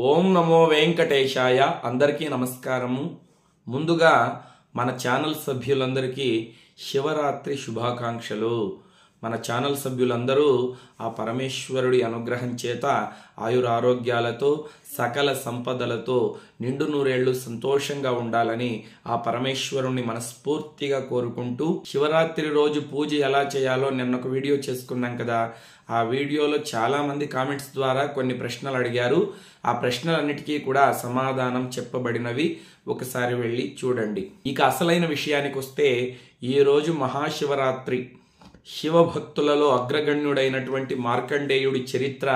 ఓం నమో వెంకటేశాయ. అందరికీ నమస్కారము. ముందుగా మన ఛానల్ సభ్యులందరికీ శివరాత్రి శుభాకాంక్షలు. మన ఛానల్ సభ్యులందరూ ఆ పరమేశ్వరుడి అనుగ్రహం చేత ఆయురారోగ్యాలతో సకల సంపదలతో నిండు నూరేళ్లు సంతోషంగా ఉండాలని ఆ పరమేశ్వరుణ్ణి మనస్ఫూర్తిగా కోరుకుంటూ, శివరాత్రి రోజు పూజ ఎలా చేయాలో నిన్న ఒక వీడియో చేసుకున్నాం కదా. ఆ వీడియోలో చాలా మంది కామెంట్స్ ద్వారా కొన్ని ప్రశ్నలు అడిగారు. ఆ ప్రశ్నలన్నిటికీ కూడా సమాధానం చెప్పబడినవి. ఒకసారి వెళ్ళి చూడండి. ఇక అసలైన విషయానికి వస్తే, ఈరోజు మహాశివరాత్రి. శివభక్తులలో అగ్రగణ్యుడైనటువంటి మార్కండేయుడి చరిత్ర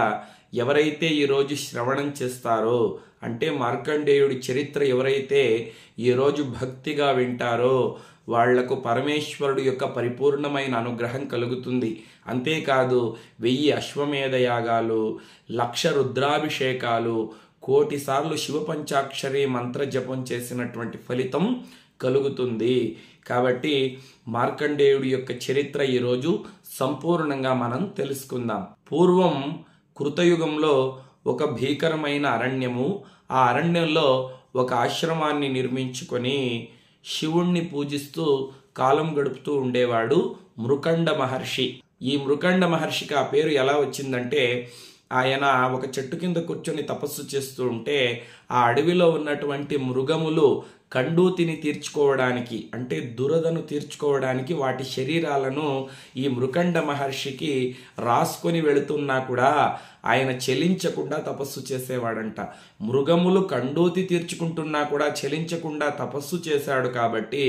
ఎవరైతే ఈరోజు శ్రవణం చేస్తారో, అంటే మార్కండేయుడి చరిత్ర ఎవరైతే ఈరోజు భక్తిగా వింటారో వాళ్లకు పరమేశ్వరుడు యొక్క పరిపూర్ణమైన అనుగ్రహం కలుగుతుంది. అంతేకాదు 1000 అశ్వమేధ యాగాలు, 1,00,000 రుద్రాభిషేకాలు, 1,000,000 సార్లు శివ పంచాక్షరి మంత్ర జపం చేసినటువంటి ఫలితం కలుగుతుంది. కాబట్టి మార్కండేయుడి యొక్క చరిత్ర ఈరోజు సంపూర్ణంగా మనం తెలుసుకుందాం. పూర్వం కృతయుగంలో ఒక భీకరమైన అరణ్యము, ఆ అరణ్యంలో ఒక ఆశ్రమాన్ని నిర్మించుకొని శివుణ్ణి పూజిస్తూ కాలం గడుపుతూ ఉండేవాడు మృకండ మహర్షి. ఈ మృకండ మహర్షికి ఆ పేరు ఎలా వచ్చిందంటే, ఆయన ఒక చెట్టు కింద కూర్చొని తపస్సు చేస్తూ ఉంటే ఆ అడవిలో ఉన్నటువంటి మృగములు కండూతిని తీర్చుకోవడానికి, అంటే దురదను తీర్చుకోవడానికి వాటి శరీరాలను ఈ మృకండ మహర్షికి రాసుకొని వెళుతున్నా కూడా ఆయన చలించకుండా తపస్సు చేసేవాడంట. మృగములు కండూతి తీర్చుకుంటున్నా కూడా చలించకుండా తపస్సు చేశాడు కాబట్టి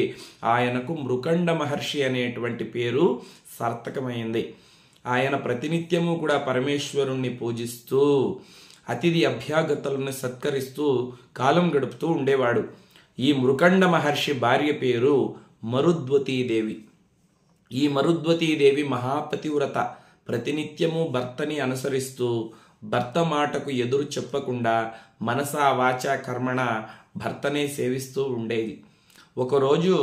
ఆయనకు మృకండ మహర్షి అనేటువంటి పేరు సార్థకమైంది. ఆయన ప్రతినిత్యము కూడా పరమేశ్వరుణ్ణి పూజిస్తూ అతిథి అభ్యాగతులను సత్కరిస్తూ కాలం గడుపుతూ ఉండేవాడు. ఈ మృకండ మహర్షి భార్య పేరు మరుద్వతీదేవి. ఈ మరుద్వతీదేవి మహాపతివ్రత. ప్రతినిత్యము భర్తని అనుసరిస్తూ భర్త మాటకు ఎదురు చెప్పకుండా మనసా వాచా కర్మణ భర్తనే సేవిస్తూ ఉండేది. ఒకరోజు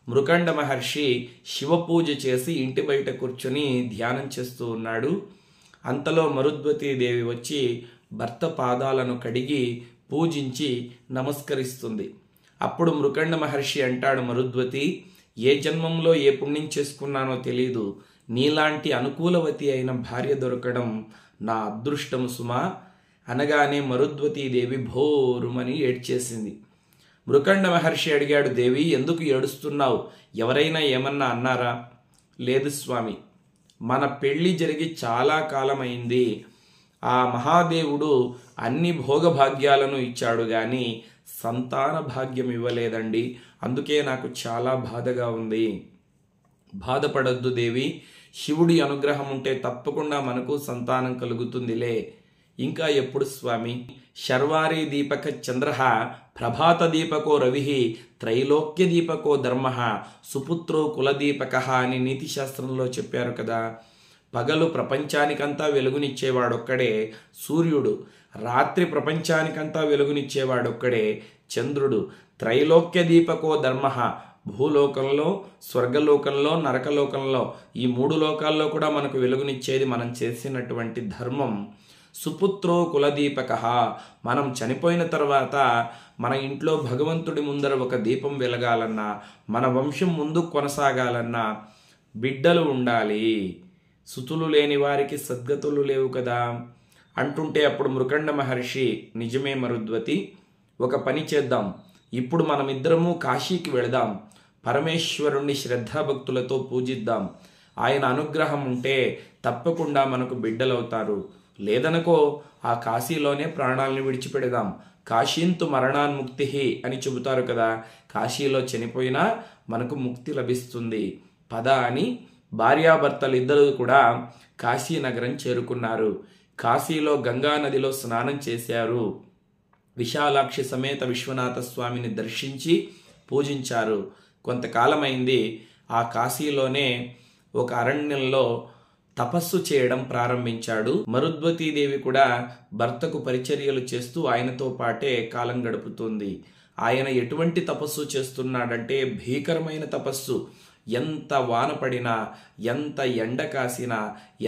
మృకండ మహర్షి శివ పూజ చేసి ఇంటి బయట కూర్చొని ధ్యానం చేస్తూ ఉన్నాడు. అంతలో మరుద్వతీదేవి వచ్చి భర్త పాదాలను కడిగి పూజించి నమస్కరిస్తుంది. అప్పుడు మృకండ మహర్షి అంటాడు, మరుద్వతి, ఏ జన్మంలో ఏ పుణ్యం చేసుకున్నానో తెలీదు, నీలాంటి అనుకూలవతి అయిన భార్య దొరకడం నా అదృష్టము సుమా. అనగానే మరుద్వతీదేవి భోరుమని ఏడ్చేసింది. మృకండ మహర్షి అడిగాడు, దేవి ఎందుకు ఏడుస్తున్నావు? ఎవరైనా ఏమన్నా అన్నారా? లేదు స్వామి, మన పెళ్లి జరిగి చాలా కాలమైంది. ఆ మహాదేవుడు అన్ని భోగభాగ్యాలను ఇచ్చాడు గాని సంతాన భాగ్యం ఇవ్వలేదండి. అందుకే నాకు చాలా బాధగా ఉంది. బాధపడద్దు దేవి, శివుడి అనుగ్రహం ఉంటే తప్పకుండా మనకు సంతానం కలుగుతుందిలే. ఇంకా ఎప్పుడు స్వామి? శర్వారీ దీపక చంద్ర ప్రభాత దీపకో రవి త్రైలోక్య దీపకో ధర్మ సుపుత్రో కులదీపక అని నీతి శాస్త్రంలో చెప్పారు కదా. పగలు ప్రపంచానికంతా వెలుగునిచ్చేవాడొక్కడే సూర్యుడు, రాత్రి ప్రపంచానికంతా వెలుగునిచ్చేవాడొక్కడే చంద్రుడు. త్రైలోక్య దీపకో ధర్మ, భూలోకంలో, స్వర్గలోకంలో, నరకలోకంలో, ఈ 3 లోకాల్లో కూడా మనకు వెలుగునిచ్చేది మనం చేసినటువంటి ధర్మం. సుపుత్రో కులదీపక, మనం చనిపోయిన తర్వాత మన ఇంట్లో భగవంతుడి ముందర ఒక దీపం వెలగాలన్నా, మన వంశం ముందుకు కొనసాగాలన్నా బిడ్డలు ఉండాలి. సుతులు లేని వారికి సద్గతులు లేవు కదా అంటుంటే అప్పుడు మృకండ మహర్షి, నిజమే మరుద్వతి, ఒక పని చేద్దాం. ఇప్పుడు మనమిద్దరము కాశీకి వెళదాం. పరమేశ్వరుణ్ణి శ్రద్ధాభక్తులతో పూజిద్దాం. ఆయన అనుగ్రహం ఉంటే తప్పకుండా మనకు బిడ్డలవుతారు. లేదనుకో ఆ కాశీలోనే ప్రాణాలను విడిచిపెడదాం. కాశీంతు మరణాన్ముక్తి అని చెబుతారు కదా. కాశీలో చనిపోయినా మనకు ముక్తి లభిస్తుంది. పద అని భార్యాభర్తలు ఇద్దరు కూడా కాశీ నగరం చేరుకున్నారు. కాశీలో గంగా నదిలో స్నానం చేశారు. విశాలాక్షి సమేత విశ్వనాథ స్వామిని దర్శించి పూజించారు. కొంతకాలమైంది. ఆ కాశీలోనే ఒక అరణ్యంలో తపస్సు చేయడం ప్రారంభించాడు. మరుద్వతీదేవి కూడా భర్తకు పరిచర్యలు చేస్తూ ఆయనతో పాటే కాలం గడుపుతుంది. ఆయన ఎటువంటి తపస్సు చేస్తున్నాడంటే భీకరమైన తపస్సు. ఎంత వాన పడినా, ఎంత ఎండ కాసినా,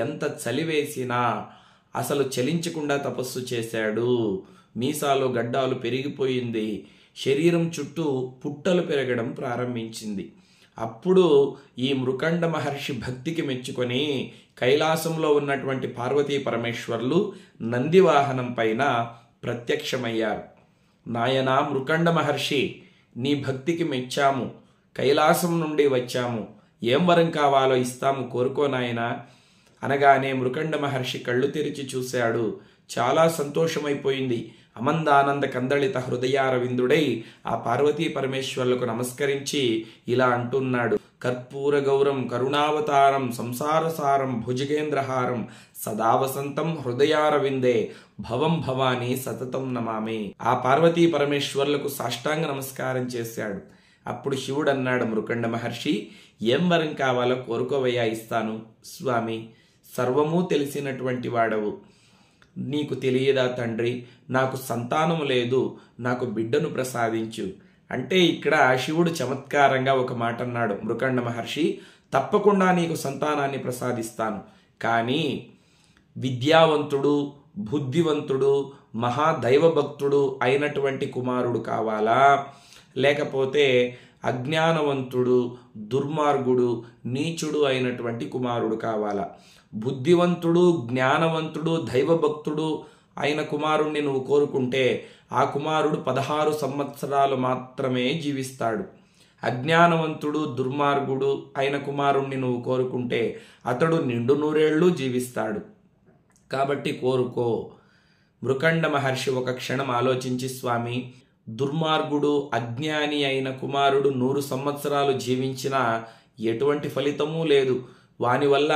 ఎంత చలివేసినా అసలు చలించకుండా తపస్సు చేశాడు. మీసాలు గడ్డాలు పెరిగిపోయింది. శరీరం చుట్టూ పుట్టలు పెరగడం ప్రారంభించింది. అప్పుడు ఈ మృకండ మహర్షి భక్తికి మెచ్చుకొని కైలాసంలో ఉన్నటువంటి పార్వతీ పరమేశ్వర్లు నందివాహనం పైన ప్రత్యక్షమయ్యారు. నాయనా మృకండ మహర్షి, నీ భక్తికి మెచ్చాము, కైలాసం నుండి వచ్చాము, ఏం వరం కావాలో ఇస్తాము, కోరుకో నాయనా అనగానే మృకండ మహర్షి కళ్ళు తెరిచి చూశాడు. చాలా సంతోషమైపోయింది. అమందానంద కందళిత హృదయారవిందుడై ఆ పార్వతీ పరమేశ్వర్లకు నమస్కరించి ఇలా అంటున్నాడు. కర్పూర గౌరం కరుణావతారం సంసారసారం భుజగేంద్రహారం సదా వసంతం హృదయారవిందే భవం భవాని సతతం నమామి. ఆ పార్వతీ పరమేశ్వర్లకు సాష్టాంగ నమస్కారం చేశాడు. అప్పుడు శివుడు అన్నాడు, మృకండ మహర్షి, ఏం వరం కావాలో కోరుకోవయ్యా, ఇస్తాను. స్వామి, సర్వము తెలిసినటువంటి వాడవు, నీకు తెలియదా తండ్రి, నాకు సంతానము లేదు, నాకు బిడ్డను ప్రసాదించు అంటే ఇక్కడ శివుడు చమత్కారంగా ఒక మాట అన్నాడు. మృకండ మహర్షి, తప్పకుండా నీకు సంతానాన్ని ప్రసాదిస్తాను, కానీ విద్యావంతుడు, బుద్ధివంతుడు, మహాదైవభక్తుడు అయినటువంటి కుమారుడు కావాలా, లేకపోతే అజ్ఞానవంతుడు, దుర్మార్గుడు, నీచుడు అయినటువంటి కుమారుడు కావాలా? బుద్ధివంతుడు, జ్ఞానవంతుడు, దైవభక్తుడు అయిన కుమారుణ్ణి నువ్వు కోరుకుంటే ఆ కుమారుడు 16 సంవత్సరాలు మాత్రమే జీవిస్తాడు. అజ్ఞానవంతుడు, దుర్మార్గుడు అయిన కుమారుణ్ణి నువ్వు కోరుకుంటే అతడు నిండు నూరేళ్లు జీవిస్తాడు. కాబట్టి కోరుకో. మృకండ మహర్షి ఒక క్షణం ఆలోచించి, స్వామి, దుర్మార్గుడు, అజ్ఞాని అయిన కుమారుడు 100 సంవత్సరాలు జీవించినా ఎటువంటి ఫలితమూ లేదు. వాని వల్ల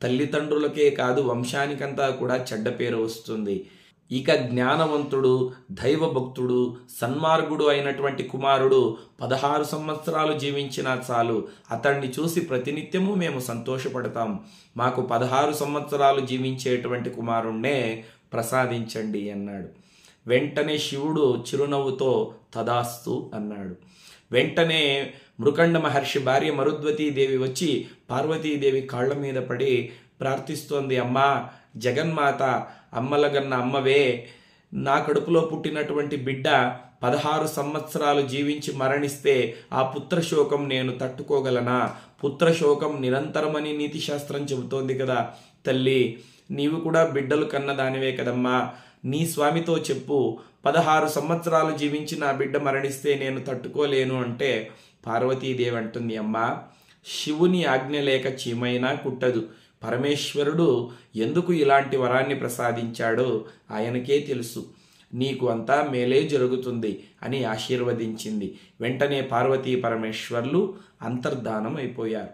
తల్లిదండ్రులకే కాదు వంశానికంతా కూడా చెడ్డ పేరు వస్తుంది. ఇక జ్ఞానవంతుడు, దైవభక్తుడు, సన్మార్గుడు అయినటువంటి కుమారుడు 16 సంవత్సరాలు జీవించినా చాలు, అతన్ని చూసి ప్రతినిత్యము మేము సంతోషపడతాం. మాకు 16 సంవత్సరాలు జీవించేటువంటి కుమారుణ్ణే ప్రసాదించండి అన్నాడు. వెంటనే శివుడు చిరునవ్వుతో తదాస్తు అన్నాడు. వెంటనే మృకండ మహర్షి భార్య మరుద్వతీదేవి వచ్చి పార్వతీదేవి కాళ్ల మీద పడి ప్రార్థిస్తోంది. అమ్మా జగన్మాత, అమ్మలగన్న అమ్మవే, నా కడుపులో పుట్టినటువంటి బిడ్డ 16 సంవత్సరాలు జీవించి మరణిస్తే ఆ పుత్రశోకం నేను తట్టుకోగలనా? పుత్రశోకం నిరంతరమని నీతిశాస్త్రం చెబుతోంది కదా తల్లి, నీవు కూడా బిడ్డలు కన్నదానివే కదమ్మా, నీ స్వామితో చెప్పు, 16 సంవత్సరాలు జీవించి నా బిడ్డ మరణిస్తే నేను తట్టుకోలేను అంటే పార్వతీదేవి అంటుంది, అమ్మా, శివుని ఆజ్ఞ లేక చీమైనా కుట్టదు. పరమేశ్వరుడు ఎందుకు ఇలాంటి వరాన్ని ప్రసాదించాడో ఆయనకే తెలుసు, నీకు అంతా మేలే జరుగుతుంది అని ఆశీర్వదించింది. వెంటనే పార్వతీ పరమేశ్వర్లు అంతర్ధానం అయిపోయారు.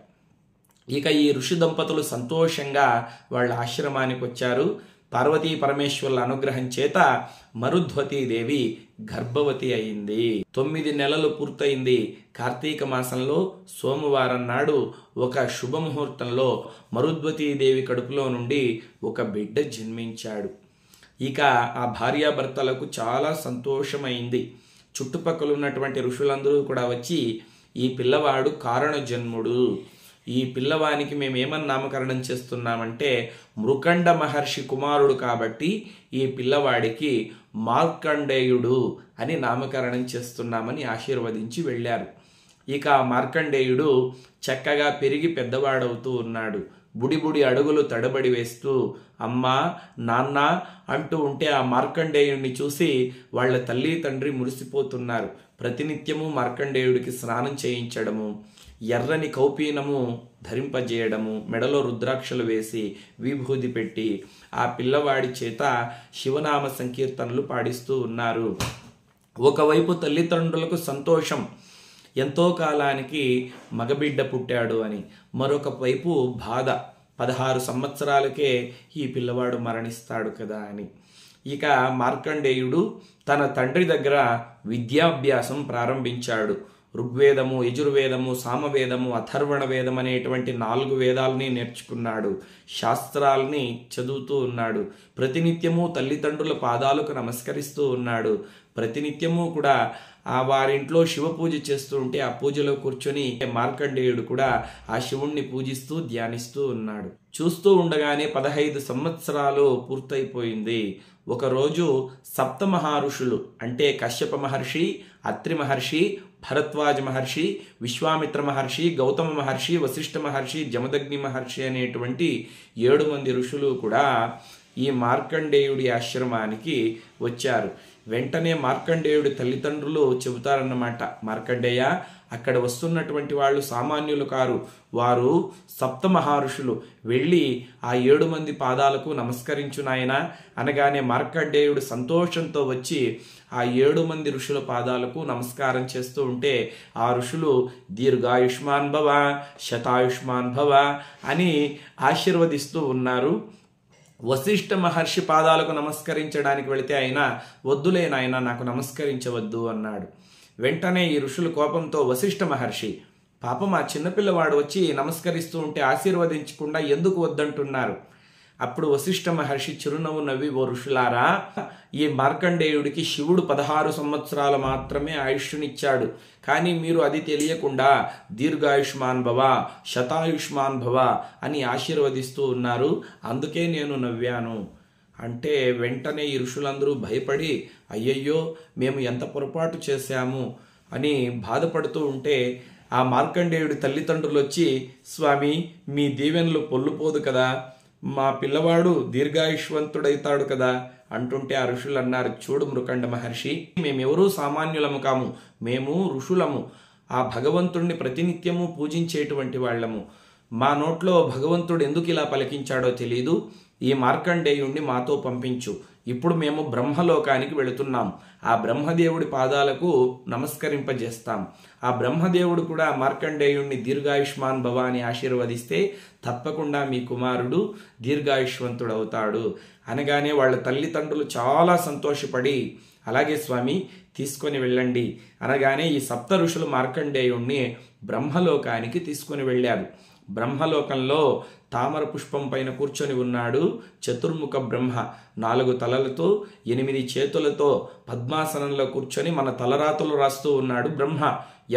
ఇక ఈ ఋషి దంపతులు సంతోషంగా వాళ్ళ ఆశ్రమానికి వచ్చారు. పార్వతీ పరమేశ్వర్ల అనుగ్రహం చేత మరుద్వతీదేవి గర్భవతి అయింది. 9 నెలలు పూర్తయింది. కార్తీక మాసంలో సోమవారం నాడు ఒక శుభముహూర్తంలో మరుద్వతీదేవి కడుపులో నుండి ఒక బిడ్డ జన్మించాడు. ఇక ఆ భార్యాభర్తలకు చాలా సంతోషమైంది. చుట్టుపక్కల ఉన్నటువంటి ఋషులందరూ కూడా వచ్చి, ఈ పిల్లవాడు కారణ జన్ముడు, ఈ పిల్లవానికి మేమేమని నామకరణం చేస్తున్నామంటే మృకండ మహర్షి కుమారుడు కాబట్టి ఈ పిల్లవాడికి మార్కండేయుడు అని నామకరణం చేస్తున్నామని ఆశీర్వదించి వెళ్ళారు. ఇక మార్కండేయుడు చక్కగా పెరిగి పెద్దవాడవుతూ ఉన్నాడు. బుడి అడుగులు తడబడి వేస్తూ అమ్మా నాన్న అంటూ ఉంటే ఆ మార్కండేయుడిని చూసి వాళ్ళ తల్లి తండ్రి మురిసిపోతున్నారు. ప్రతినిత్యము మార్కండేయుడికి స్నానం చేయించడము, ఎర్రని కౌపీనము ధరింపజేయడము, మెడలో రుద్రాక్షలు వేసి విభూది పెట్టి ఆ పిల్లవాడి చేత శివనామ సంకీర్తనలు పాడిస్తూ ఉన్నారు. ఒకవైపు తల్లిదండ్రులకు సంతోషం, ఎంతో కాలానికి మగబిడ్డ పుట్టాడు అని, మరొక వైపు బాధ, 16 సంవత్సరాలకే ఈ పిల్లవాడు మరణిస్తాడు కదా అని. ఇక మార్కండేయుడు తన తండ్రి దగ్గర విద్యాభ్యాసం ప్రారంభించాడు. ఋగ్వేదము, యజుర్వేదము, సామవేదము, అథర్వణ వేదం అనేటువంటి 4 వేదాలని నేర్చుకున్నాడు. శాస్త్రాలని చదువుతూ ఉన్నాడు. ప్రతినిత్యము తల్లిదండ్రుల పాదాలకు నమస్కరిస్తూ ఉన్నాడు. ప్రతినిత్యము కూడా వారింట్లో శివ పూజ చేస్తూ ఉంటే ఆ పూజలో కూర్చొని మార్కండేయుడు కూడా ఆ శివుణ్ణి పూజిస్తూ ధ్యానిస్తూ ఉన్నాడు. చూస్తూ ఉండగానే 15 సంవత్సరాలు పూర్తయిపోయింది. ఒకరోజు సప్త మహర్షులు అంటే కశ్యప మహర్షి, అత్రి మహర్షి, భరద్వాజ మహర్షి, విశ్వామిత్ర మహర్షి, గౌతమ మహర్షి, వశిష్ఠ మహర్షి, జమదగ్ని మహర్షి అనేటువంటి 7 మంది ఋషులు కూడా ఈ మార్కండేయుడి ఆశ్రమానికి వచ్చారు. వెంటనే మార్కండేయుడి తల్లిదండ్రులు చెబుతారన్నమాట, మార్కండేయ, అక్కడ వస్తున్నటువంటి వాళ్ళు సామాన్యులు కారు, వారు సప్త మహర్షులు, వెళ్ళి ఆ 7 మంది పాదాలకు నమస్కరించు నాయనా అనగానే మార్కండేయుడు సంతోషంతో వచ్చి ఆ 7 మంది ఋషుల పాదాలకు నమస్కారం చేస్తూ ఉంటే ఆ ఋషులు దీర్ఘాయుష్మాన్ భవ, శతాయుష్మాన్ భవ అని ఆశీర్వదిస్తూ ఉన్నారు. వశిష్ఠ మహర్షి పాదాలకు నమస్కరించడానికి వెళితే ఆయన వద్దులే నాయన, నాకు నమస్కరించవద్దు అన్నాడు. వెంటనే ఈ ఋషుల కోపంతో వశిష్ఠ మహర్షి, పాపం ఆ చిన్నపిల్లవాడు వచ్చి నమస్కరిస్తూ ఉంటే ఆశీర్వదించకుండా ఎందుకు వద్దంటున్నారు? అప్పుడు వశిష్ఠ మహర్షి చిరునవ్వు నవ్వి, ఓ ఋషులారా, ఈ మార్కండేయుడికి శివుడు 16 సంవత్సరాలు మాత్రమే ఆయుష్నిచ్చాడు, కానీ మీరు అది తెలియకుండా దీర్ఘాయుష్మాన్ భవ, శతాయుష్మాన్ భవ అని ఆశీర్వదిస్తూ ఉన్నారు, అందుకే నేను నవ్వాను అంటే వెంటనే ఈ ఋషులందరూ భయపడి, అయ్యయ్యో మేము ఎంత పొరపాటు చేశాము అని బాధపడుతూ ఉంటే ఆ మార్కండేయుడి తల్లిదండ్రులు వచ్చి, స్వామి మీ దీవెనలు పొల్లుపోదు కదా, మా పిల్లవాడు దీర్ఘాయుష్వంతుడైతాడు కదా అంటుంటే ఆ ఋషులు అన్నారు, చూడు మృకండ మహర్షి, మేమెవరూ సామాన్యులము కాము, మేము ఋషులము, ఆ భగవంతుణ్ణి ప్రతినిత్యము పూజించేటువంటి వాళ్ళము. మా నోట్లో భగవంతుడు ఎందుకు ఇలా పలికించాడో తెలియదు, ఈ మార్కండేయుణ్ణి మాతో పంపించు, ఇప్పుడు మేము బ్రహ్మలోకానికి వెళుతున్నాం, ఆ బ్రహ్మదేవుడి పాదాలకు నమస్కరింపజేస్తాం, ఆ బ్రహ్మదేవుడు కూడా మార్కండేయుణ్ణి దీర్ఘాయుష్మాన్ భవ అని ఆశీర్వదిస్తే తప్పకుండా మీ కుమారుడు దీర్ఘాయుష్వంతుడవుతాడు అనగానే వాళ్ళ తల్లిదండ్రులు చాలా సంతోషపడి, అలాగే స్వామి తీసుకొని వెళ్ళండి అనగానే ఈ సప్త ఋషులు మార్కండేయుణ్ణి బ్రహ్మలోకానికి తీసుకొని వెళ్ళారు. బ్రహ్మలోకంలో తామర పుష్పం పైన కూర్చొని ఉన్నాడు చతుర్ముఖ బ్రహ్మ. 4 తలలతో 8 చేతులతో పద్మాసనంలో కూర్చొని మన తలరాతలు రాస్తూ ఉన్నాడు బ్రహ్మ.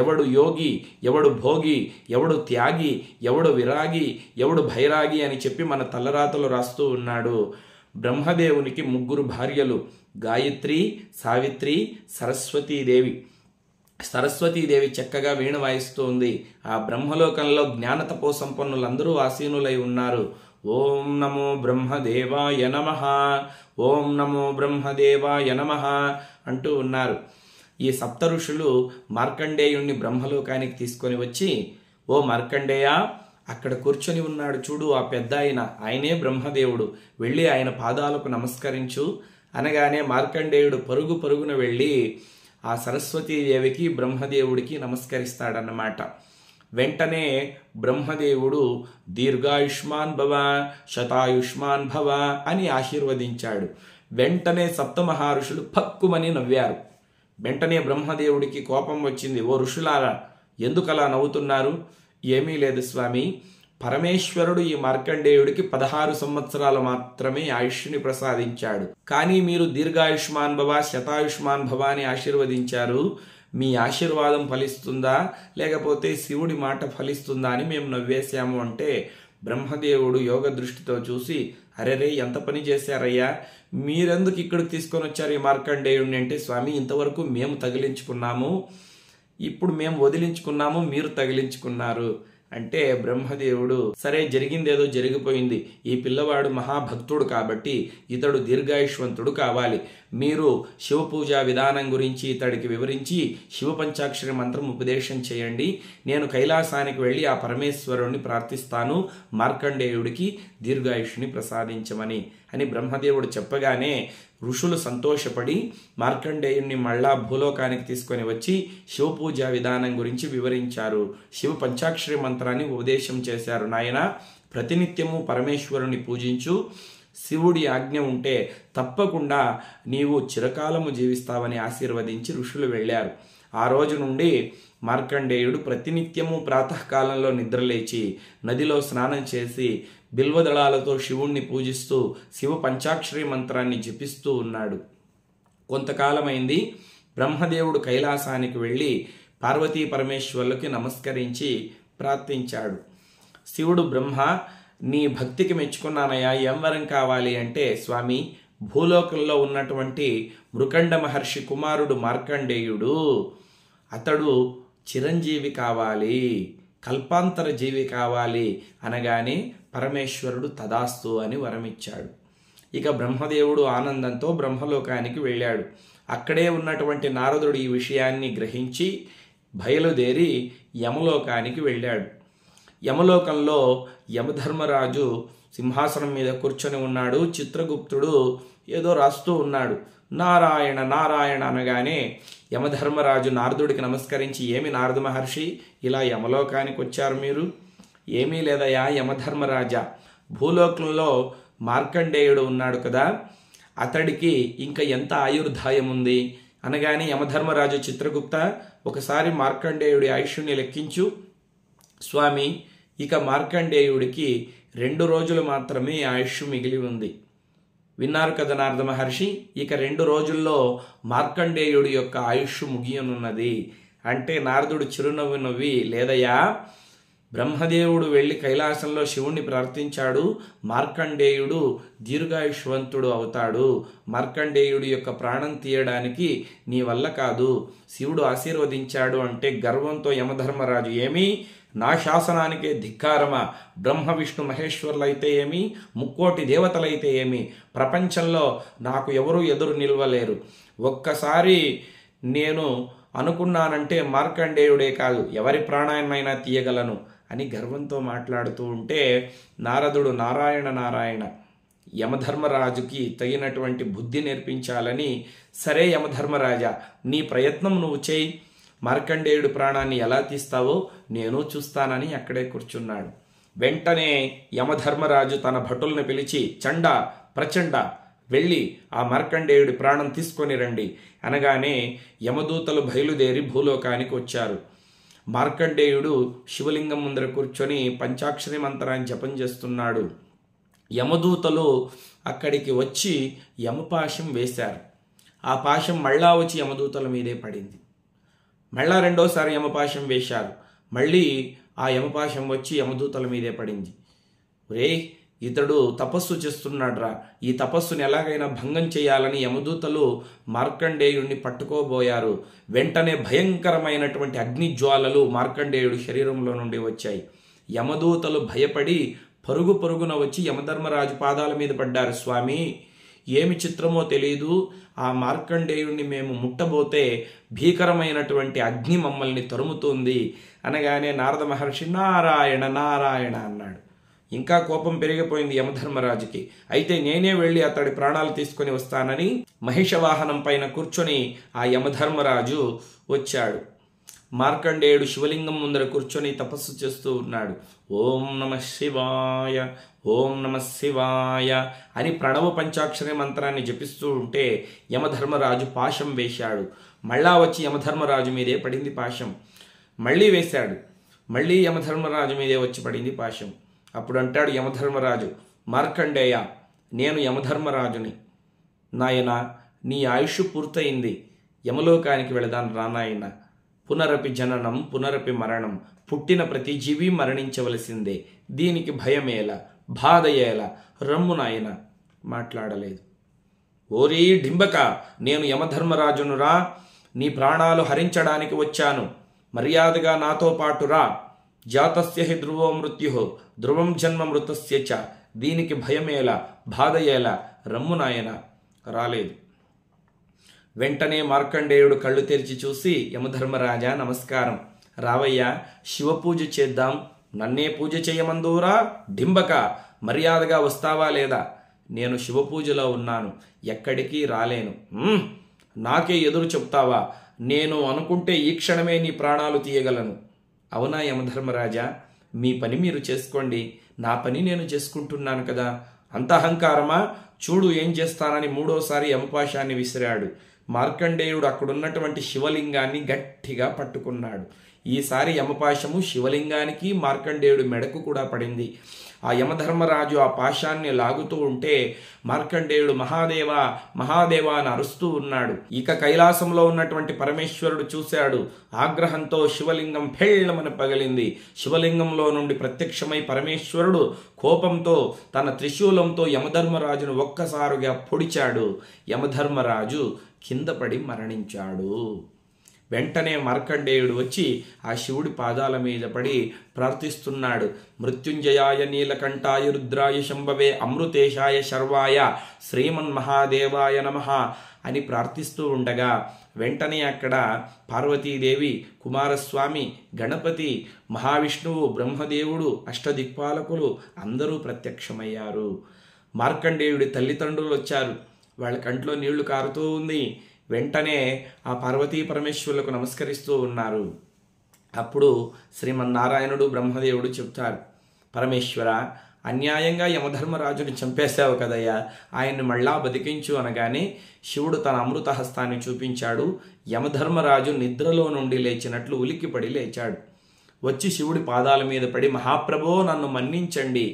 ఎవడు యోగి, ఎవడు భోగి, ఎవడు త్యాగి, ఎవడు విరాగి, ఎవడు భైరాగి అని చెప్పి మన తలరాతలు రాస్తూ ఉన్నాడు. బ్రహ్మదేవునికి 3 భార్యలు, గాయత్రి, సావిత్రి, సరస్వతీదేవి. సరస్వతీదేవి చక్కగా వీణ వాయిస్తూ ఉంది. ఆ బ్రహ్మలోకంలో జ్ఞాన తపో సంపన్నులందరూ ఆసీనులై ఉన్నారు. ఓం నమో బ్రహ్మదేవాయ నమః, ఓం నమో బ్రహ్మదేవాయ నమః అంటూ ఉన్నారు. ఈ సప్త ఋషులు మార్కండేయుణ్ణి బ్రహ్మలోకానికి తీసుకొని వచ్చి, ఓ మార్కండేయ, అక్కడ కూర్చొని ఉన్నాడు చూడు ఆ పెద్ద ఆయనే బ్రహ్మదేవుడు, వెళ్ళి ఆయన పాదాలకు నమస్కరించు అనగానే మార్కండేయుడు పరుగు పరుగున వెళ్ళి ఆ సరస్వతీదేవికి బ్రహ్మదేవుడికి నమస్కరిస్తాడన్నమాట. వెంటనే బ్రహ్మదేవుడు దీర్ఘాయుష్మాన్ భవ, శతాయుష్మాన్ భవ అని ఆశీర్వదించాడు. వెంటనే సప్తమహర్షులు పక్కుమని నవ్వారు. వెంటనే బ్రహ్మదేవుడికి కోపం వచ్చింది. ఓ ఋషులారా, ఎందుకలా నవ్వుతున్నారు? ఏమీ లేదు స్వామి, పరమేశ్వరుడు ఈ మార్కండేయుడికి 16 సంవత్సరాలు మాత్రమే ఆయుష్ని ప్రసాదించాడు, కానీ మీరు దీర్ఘాయుష్మాన్ భవ, శతాయుష్మాన్ భవ అని ఆశీర్వదించారు. మీ ఆశీర్వాదం ఫలిస్తుందా లేకపోతే శివుడి మాట ఫలిస్తుందా అని మేము నవ్వేశాము అంటే బ్రహ్మదేవుడు యోగ దృష్టితో చూసి, అరెరే ఎంత పని చేశారయ్యా, మీరెందుకు ఇక్కడికి తీసుకొని వచ్చారు ఈ మార్కండేయుడిని అంటే, స్వామి ఇంతవరకు మేము తగిలించుకున్నాము, ఇప్పుడు మేము వదిలించుకున్నాము, మీరు తగిలించుకున్నారు అంటే బ్రహ్మదేవుడు, సరే జరిగిందేదో జరిగిపోయింది, ఈ పిల్లవాడు మహాభక్తుడు కాబట్టి ఇతడు దీర్ఘాయుష్వంతుడు కావాలి, మీరు శివ పూజా విధానం గురించి ఇతడికి వివరించి శివ పంచాక్షరి మంత్రం ఉపదేశం చేయండి, నేను కైలాసానికి వెళ్ళి ఆ పరమేశ్వరుణ్ణి ప్రార్థిస్తాను, మార్కండేయుడికి దీర్ఘాయుష్ని ప్రసాదించమని అని బ్రహ్మదేవుడు చెప్పగానే ఋషులు సంతోషపడి మార్కండేయుణ్ణి మళ్ళా భూలోకానికి తీసుకొని వచ్చి శివ పూజా విధానం గురించి వివరించారు. శివ పంచాక్షరి మంత్రాన్ని ఉపదేశం చేశారు. నాయన, ప్రతినిత్యము పరమేశ్వరుని పూజించు, శివుడి ఆజ్ఞ ఉంటే తప్పకుండా నీవు చిరకాలము జీవిస్తావని ఆశీర్వదించి ఋషులు వెళ్ళారు. ఆ రోజు నుండి మార్కండేయుడు ప్రతినిత్యము ప్రాతకాలంలో నిద్రలేచి నదిలో స్నానం చేసి బిల్వదళాలతో శివుణ్ణి పూజిస్తూ శివ పంచాక్షరి మంత్రాన్ని జపిస్తూ ఉన్నాడు. కొంతకాలమైంది. బ్రహ్మదేవుడు కైలాసానికి వెళ్ళి పార్వతీ పరమేశ్వరులకి నమస్కరించి ప్రార్థించాడు. శివుడు, బ్రహ్మ నీ భక్తికి మెచ్చుకున్నానయ్యా, ఏం వరం కావాలి అంటే, స్వామి భూలోకంలో ఉన్నటువంటి మృకండ మహర్షి కుమారుడు మార్కండేయుడు, అతడు చిరంజీవి కావాలి, కల్పాంతర జీవి కావాలి అనగానే పరమేశ్వరుడు తదాస్తు అని వరమిచ్చాడు. ఇక బ్రహ్మదేవుడు ఆనందంతో బ్రహ్మలోకానికి వెళ్ళాడు. అక్కడే ఉన్నటువంటి నారదుడు ఈ విషయాన్ని గ్రహించి బయలుదేరి యమలోకానికి వెళ్ళాడు. యమలోకంలో యమధర్మరాజు సింహాసనం మీద కూర్చొని ఉన్నాడు. చిత్రగుప్తుడు ఏదో రాస్తూ ఉన్నాడు. నారాయణ నారాయణ అనగానే యమధర్మరాజు నారదుడికి నమస్కరించి, ఏమి నారద మహర్షి, ఇలా యమలోకానికి వచ్చారు మీరు? ఏమీ లేదయా యమధర్మరాజా, భూలోకంలో మార్కండేయుడు ఉన్నాడు కదా, అతడికి ఇంకా ఎంత ఆయుర్దాయం ఉంది అనగానే యమధర్మరాజు, చిత్రగుప్త ఒకసారి మార్కండేయుడి ఆయుష్ని లెక్కించు. స్వామి, ఇక మార్కండేయుడికి 2 రోజులు మాత్రమే ఆయుష్ మిగిలి ఉంది. విన్నారు కదా నారద మహర్షి, ఇక 2 రోజుల్లో మార్కండేయుడి యొక్క ఆయుష్ ముగియనున్నది అంటే నారదుడు చిరునవ్వు నవ్వి, లేదయ్యా, బ్రహ్మదేవుడు వెళ్ళి కైలాసంలో శివుణ్ణి ప్రార్థించాడు, మార్కండేయుడు దీర్ఘాయుష్వంతుడు అవుతాడు, మార్కండేయుడి యొక్క ప్రాణం తీయడానికి నీ వల్ల కాదు, శివుడు ఆశీర్వదించాడు అంటే గర్వంతో యమధర్మరాజు, ఏమి నా శాసనానికే ధిక్కారమా, బ్రహ్మ విష్ణు మహేశ్వరులైతే ఏమి, ముక్కోటి దేవతలైతే ఏమి, ప్రపంచంలో నాకు ఎవరూ ఎదురు నిలవలేరు, ఒక్కసారి నేను అనుకున్నానంటే మార్కండేయుడే కాదు ఎవరి ప్రాణాన్నైనా తీయగలను అని గర్వంతో మాట్లాడుతూ ఉంటే నారదుడు, నారాయణ నారాయణ, యమధర్మరాజుకి తగినటువంటి బుద్ధి నేర్పించాలని, సరే యమధర్మరాజా, నీ ప్రయత్నం నువ్వు చేయి, మార్కండేయుడు ప్రాణాన్ని ఎలా తీస్తావో నేను చూస్తానని అక్కడే కూర్చున్నాడు. వెంటనే యమధర్మరాజు తన భటుల్ని పిలిచి, చండ ప్రచండ, వెళ్ళి ఆ మార్కండేయుడి ప్రాణం తీసుకొని రండి అనగానే యమదూతలు బయలుదేరి భూలోకానికి వచ్చారు. మార్కండేయుడు శివలింగం ముందర కూర్చొని పంచాక్షరి మంత్రాన్ని జపం చేస్తున్నాడు. యమదూతలు అక్కడికి వచ్చి యమపాశం వేశారు. ఆ పాశం మళ్ళా వచ్చి యమదూతల మీదే పడింది. మళ్ళా 2వసారి యమపాశం వేశారు. మళ్ళీ ఆ యమపాశం వచ్చి యమదూతల మీదే పడింది. రే, ఇతడు తపస్సు చేస్తున్నాడ్రా, ఈ తపస్సుని ఎలాగైనా భంగం చేయాలని యమదూతలు మార్కండేయుడిని పట్టుకోబోయారు. వెంటనే భయంకరమైనటువంటి అగ్నిజ్వాలలు మార్కండేయుడి శరీరంలో నుండి వచ్చాయి. యమదూతలు భయపడి పరుగు పరుగున వచ్చి యమధర్మరాజు పాదాల మీద పడ్డారు. స్వామి, ఏమి చిత్రమో తెలియదు, ఆ మార్కండేయుడిని మేము ముట్టబోతే భీకరమైనటువంటి అగ్ని మమ్మల్ని తరుముతుంది అనగానే నారద మహర్షి నారాయణ నారాయణ అన్నాడు. ఇంకా కోపం పెరిగిపోయింది యమధర్మరాజుకి. అయితే నేనే వెళ్ళి అతడి ప్రాణాలు తీసుకొని వస్తానని మహిషవాహనం పైన కూర్చొని ఆ యమధర్మరాజు వచ్చాడు. మార్కండేయుడు శివలింగం ముందర కూర్చొని తపస్సు చేస్తూ ఉన్నాడు. ఓం నమ శివాయ, ఓం నమ శివాయ అని ప్రణవ పంచాక్షరి మంత్రాన్ని జపిస్తూ ఉంటే యమధర్మరాజు పాశం వేశాడు. మళ్ళా వచ్చి యమధర్మరాజు మీదే పడింది పాశం. మళ్ళీ వేశాడు. మళ్ళీ యమధర్మరాజు మీదే వచ్చి పడింది పాశం. అప్పుడు అంటాడు యమధర్మరాజు, మార్కండేయ, నేను యమధర్మరాజుని. నాయనా, నీ ఆయుష్ పూర్తయింది, యమలోకానికి వెళదాను రానాయన. పునరపి జననం పునరపి మరణం, పుట్టిన ప్రతి జీవి మరణించవలసిందే, దీనికి భయమేలా, బాధ ఏలా, రమ్ము నాయన. మాట్లాడలేదు. ఓరీ డింబక, నేను యమధర్మరాజునురా, నీ ప్రాణాలు హరించడానికి వచ్చాను, మర్యాదగా నాతో పాటు రా. జాతస్య హి ధ్రువో మృత్యు ధ్రువం జన్మ మృతస్య చ, దీనికి భయమేలా, బాధ ఏలా, రమ్ము నాయన. రాలేదు. వెంటనే మార్కండేయుడు కళ్ళు తెరిచి చూసి, యమధర్మరాజా నమస్కారం, రావయ్యా, శివపూజ చేద్దాం, నన్నే పూజ చేయమందూరా డింబక, మర్యాదగా వస్తావా లేదా? నేను శివపూజలో ఉన్నాను, ఎక్కడికి రాలేను. నాకే ఎదురు చెప్తావా? నేను అనుకుంటే ఈ క్షణమే నీ ప్రాణాలు తీయగలను. అవునా యమధర్మరాజా, మీ పని మీరు చేసుకోండి, నా పని నేను చేసుకుంటున్నాను కదా. అంత అహంకారమా? చూడు ఏం చేస్తానని 3వసారి యమపాశాన్ని విసిరాడు. మార్కండేయుడు అక్కడున్నటువంటి శివలింగాన్ని గట్టిగా పట్టుకున్నాడు. ఈసారి యమపాశము శివలింగానికి మార్కండేయుడు మెడకు కూడా పడింది. ఆ యమధర్మరాజు ఆ పాశాన్ని లాగుతూ ఉంటే మార్కండేయుడు మహాదేవ మహాదేవ అని అరుస్తూ ఉన్నాడు. ఇక కైలాసంలో ఉన్నటువంటి పరమేశ్వరుడు చూశాడు. ఆగ్రహంతో శివలింగం ఫెళ్ళమని పగిలింది. శివలింగంలో నుండి ప్రత్యక్షమై పరమేశ్వరుడు కోపంతో తన త్రిశూలంతో యమధర్మరాజును ఒక్కసారిగా పొడిచాడు. యమధర్మరాజు కింద పడి మరణించాడు. వెంటనే మార్కండేయుడు వచ్చి ఆ శివుడి పాదాల మీద పడి ప్రార్థిస్తున్నాడు. మృత్యుంజయాయ నీలకంఠాయ రుద్రాయ శంభవే అమృతేశాయ శర్వాయ శ్రీమన్మహాదేవాయ నమః అని ప్రార్థిస్తూ ఉండగా వెంటనే అక్కడ పార్వతీదేవి, కుమారస్వామి, గణపతి, మహావిష్ణువు, బ్రహ్మదేవుడు, అష్టదిక్పాలకులు అందరూ ప్రత్యక్షమయ్యారు. మార్కండేయుడి తల్లిదండ్రులు వచ్చారు. వాళ్ళ కంట్లో నీళ్లు కారుతూ ఉంది. వెంటనే ఆ పార్వతీ పరమేశ్వరులకు నమస్కరిస్తూ ఉన్నారు. అప్పుడు శ్రీమన్నారాయణుడు, బ్రహ్మదేవుడు చెప్తారు, పరమేశ్వర, అన్యాయంగా యమధర్మరాజుని చంపేశావు కదయ్యా, ఆయన్ని మళ్ళా బతికించు అనగానే శివుడు తన అమృత హస్తాన్ని చూపించాడు. యమధర్మరాజు నిద్రలో నుండి లేచినట్లు ఉలిక్కిపడి లేచాడు. వచ్చి శివుడి పాదాల మీద పడి, మహాప్రభో నన్ను మన్నించండి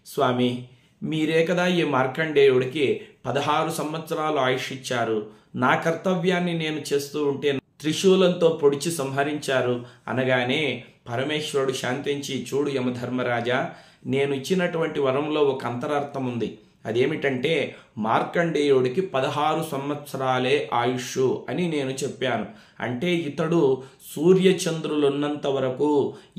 స్వామి, మీరే కదా ఈ మార్కండేయుడికి 16 సంవత్సరాలు ఆయుష్ ఇచ్చారు. నా కర్తవ్యాన్ని నేను చేస్తూ ఉంటే త్రిశూలంతో పొడిచి సంహరించారు అనగానే పరమేశ్వరుడు శాంతించి, చూడు యమధర్మరాజా, నేను ఇచ్చినటువంటి వరంలో ఒక అంతరార్థం ఉంది. అదేమిటంటే మార్కండేయుడికి 16 సంవత్సరాలే ఆయుష్ అని నేను చెప్పాను. అంటే ఇతడు సూర్యచంద్రులున్నంత వరకు,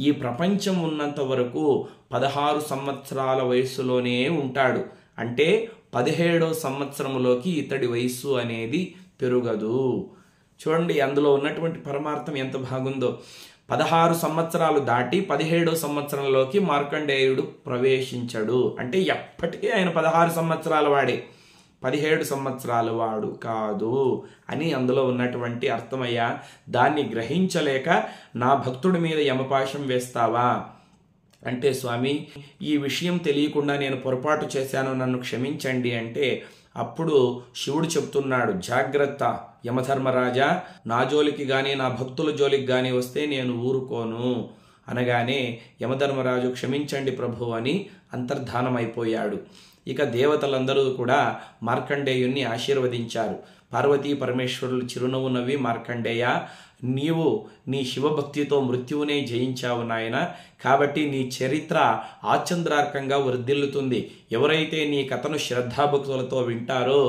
ఈ ప్రపంచం ఉన్నంత వరకు 16 సంవత్సరాల వయస్సులోనే ఉంటాడు. అంటే 17వ సంవత్సరంలోకి ఇతడి వయస్సు అనేది పెరుగదు. చూడండి అందులో ఉన్నటువంటి పరమార్థం ఎంత బాగుందో. 16 సంవత్సరాలు దాటి 17వ సంవత్సరంలోకి మార్కండేయుడు ప్రవేశించడు. అంటే ఎప్పటికీ ఆయన 16 సంవత్సరాల వాడే, 17 సంవత్సరాల వాడు కాదు అని అందులో ఉన్నటువంటి అర్థమయ్యా. దాన్ని గ్రహించలేక నా భక్తుడి మీద యమపాశం వేస్తావా అంటే, స్వామి ఈ విషయం తెలియకుండా నేను పొరపాటు చేశాను, నన్ను క్షమించండి అంటే అప్పుడు శివుడు చెప్తున్నాడు, జాగ్రత్త యమధర్మరాజా, నా జోలికి కానీ నా భక్తుల జోలికి కానీ వస్తే నేను ఊరుకోను అనగానే యమధర్మరాజు క్షమించండి ప్రభు అని అంతర్ధానమైపోయాడు. ఇక దేవతలందరూ కూడా మార్కండేయుణ్ణి ఆశీర్వదించారు. పార్వతీ పరమేశ్వరులు చిరునవ్వు నవ్వి, మార్కండేయ, నీవు నీ శివభక్తితో మృత్యువునే జయించావు నాయన, కాబట్టి నీ చరిత్ర ఆచంద్రార్కంగా వర్ధిల్లుతుంది. ఎవరైతే నీ కథను శ్రద్ధాభక్తులతో వింటారో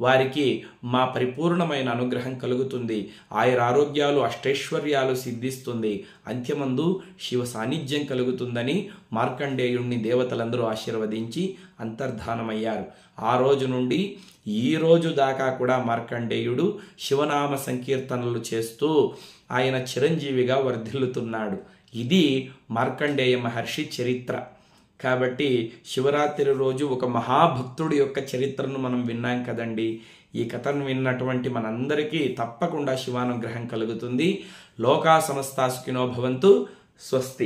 వారికి మా పరిపూర్ణమైన అనుగ్రహం కలుగుతుంది, ఆయురారోగ్యాలు అష్టైశ్వర్యాలు సిద్ధిస్తుంది, అంత్యమందు శివ సాన్నిధ్యం కలుగుతుందని మార్కండేయుణ్ణి దేవతలందరూ ఆశీర్వదించి అంతర్ధానమయ్యారు. ఆ రోజు నుండి ఈ రోజు దాకా కూడా మార్కండేయుడు శివనామ సంకీర్తనలు చేస్తూ ఆయన చిరంజీవిగా వర్ధిల్లుతున్నాడు. ఇది మార్కండేయ మహర్షి చరిత్ర. కాబట్టి శివరాత్రి రోజు ఒక మహాభక్తుడి యొక్క చరిత్రను మనం విన్నాం కదండి. ఈ కథను విన్నటువంటి మనందరికీ తప్పకుండా శివానుగ్రహం కలుగుతుంది. లోకా సమస్తా సుఖినో భవంతు. స్వస్తి.